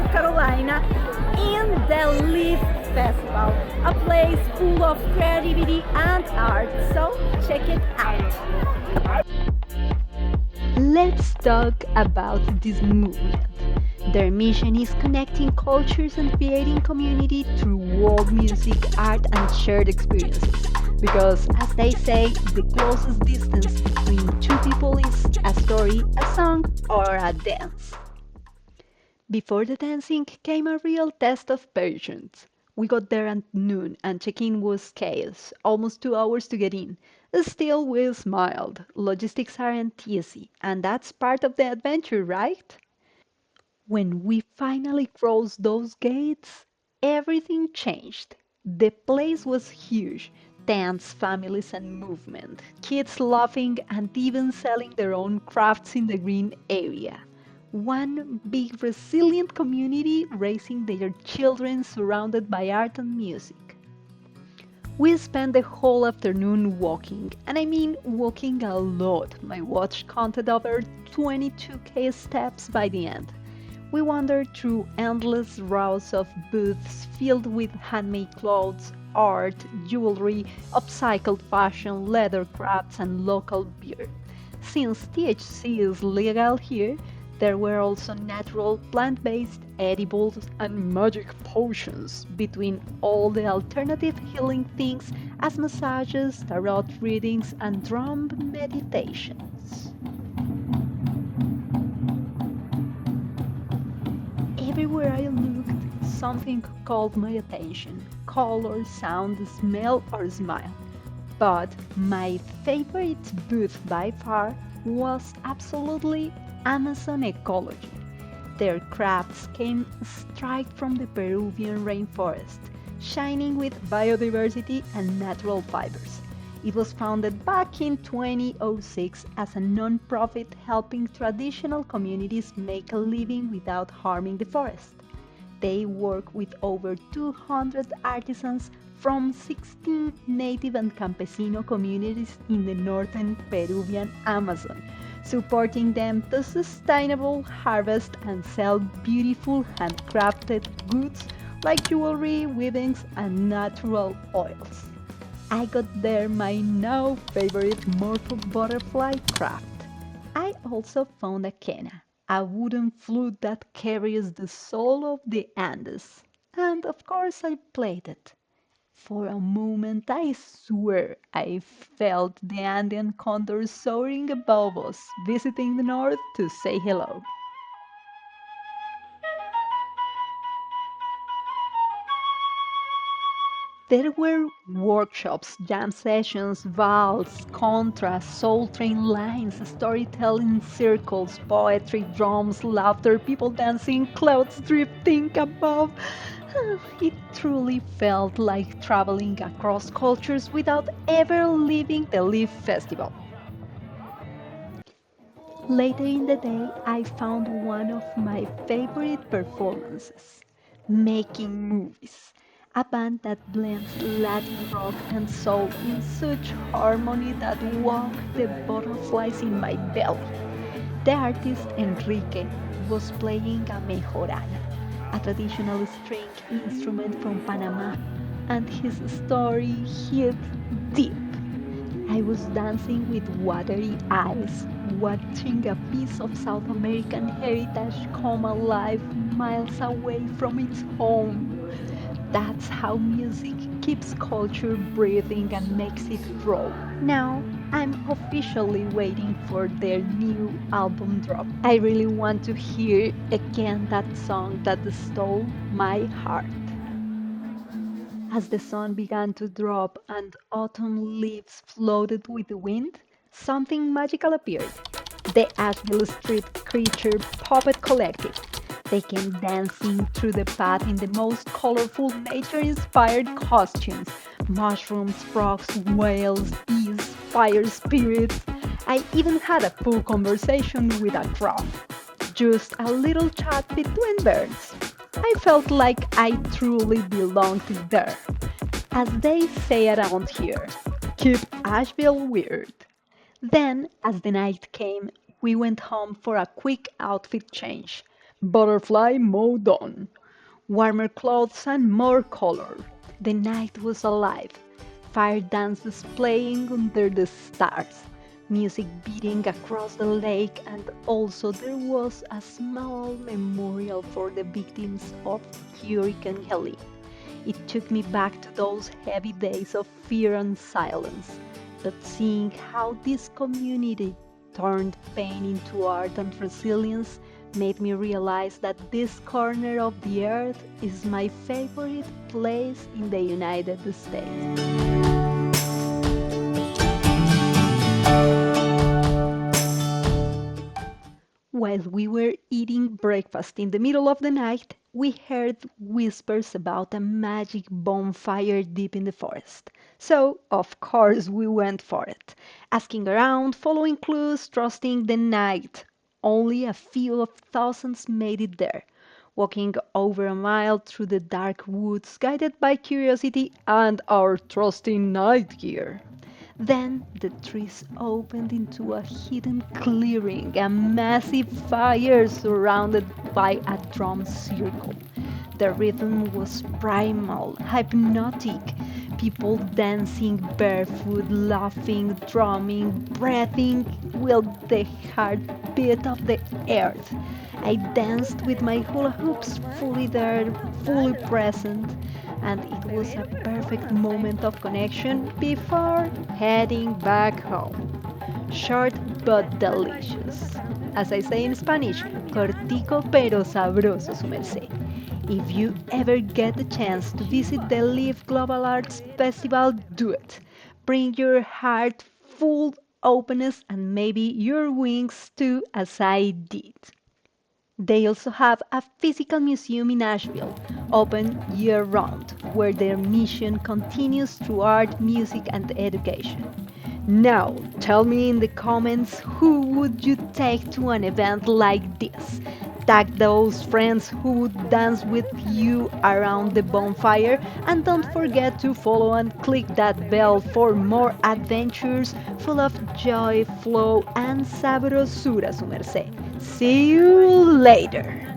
North Carolina in the Leaf Festival, a place full of creativity and art. So check it out. Let's talk about this movement. Their mission is connecting cultures and creating community through world music, art, and shared experiences. Because, as they say, the closest distance between two people is a story, a song, or a dance. Before the dancing came a real test of patience. We got there at noon and check-in was chaos, almost 2 hours to get in. Still, we smiled. Logistics aren't easy, and that's part of the adventure, right? When we finally crossed those gates, everything changed. The place was huge. Tents, families, and movement. Kids laughing and even selling their own crafts in the green area. One big resilient community raising their children surrounded by art and music. We spent the whole afternoon walking, and I mean walking a lot. My watch counted over 22K steps by the end. We wandered through endless rows of booths filled with handmade clothes, art, jewelry, upcycled fashion, leather crafts, and local beer. Since THC is legal here, there were also natural, plant-based edibles and magic potions between all the alternative healing things as massages, tarot readings, and drum meditations. Everywhere I looked, something called my attention. Color, sound, smell, or smile. But my favorite booth by far was absolutely Amazon ecology. Their crafts came straight from the Peruvian rainforest, shining with biodiversity and natural fibers. It was founded back in 2006 as a non-profit helping traditional communities make a living without harming the forest. They work with over 200 artisans from 16 native and campesino communities in the northern Peruvian Amazon, supporting them to sustainable harvest and sell beautiful handcrafted goods like jewelry, weavings, and natural oils. I got there my now favorite morpho butterfly craft. I also found a quena, a wooden flute that carries the soul of the Andes. And of course I played it. For a moment I swear I felt the Andean condor soaring above us, visiting the north to say hello. There were workshops, jam sessions, vals, contras, soul train lines, storytelling circles, poetry, drums, laughter, people dancing, clouds drifting above. It truly felt like traveling across cultures without ever leaving the Leaf Festival. Later in the day, I found one of my favorite performances, Making Movies, a band that blends Latin rock and soul in such harmony that woke the butterflies in my belly. The artist Enrique was playing a mejorana, a traditional string instrument from Panama, and his story hit deep. I was dancing with watery eyes, watching a piece of South American heritage come alive miles away from its home. That's how music keeps culture breathing and makes it grow. Now, I'm officially waiting for their new album drop. I really want to hear again that song that stole my heart. As the sun began to drop and autumn leaves floated with the wind, something magical appeared. The Asheville Street Creature Puppet Collective. They came dancing through the path in the most colorful nature-inspired costumes. Mushrooms, frogs, whales, bees, fire spirits. I even had a full conversation with a frog. Just a little chat between birds. I felt like I truly belonged there. As they say around here, keep Asheville weird. Then, as the night came, we went home for a quick outfit change. Butterfly mode on. Warmer clothes and more color. The night was alive. Fire dances playing under the stars. Music beating across the lake, and also there was a small memorial for the victims of Hurricane Helene. It took me back to those heavy days of fear and silence. But seeing how this community turned pain into art and resilience made me realize that this corner of the earth is my favorite place in the United States. While we were eating breakfast in the middle of the night, we heard whispers about a magic bonfire deep in the forest. So, of course, we went for it, asking around, following clues, trusting the night. Only a few of thousands made it there, walking over a mile through the dark woods, guided by curiosity and our trusty night gear. Then the trees opened into a hidden clearing, a massive fire surrounded by a drum circle. The rhythm was primal, hypnotic. People dancing barefoot, laughing, drumming, breathing with the heartbeat of the earth. I danced with my hula hoops fully there, fully present, and it was a perfect moment of connection before heading back home. Short but delicious. As I say in Spanish, cortico pero sabroso, sumercé. If you ever get the chance to visit the Live Global Arts Festival, do it. Bring your heart full openness and maybe your wings too, as I did. They also have a physical museum in Nashville, open year round, where their mission continues through art, music, and education. Now, tell me in the comments who would you take to an event like this? Tag those friends who would dance with you around the bonfire, and don't forget to follow and click that bell for more adventures full of joy, flow, and sabrosura, su merced. See you later!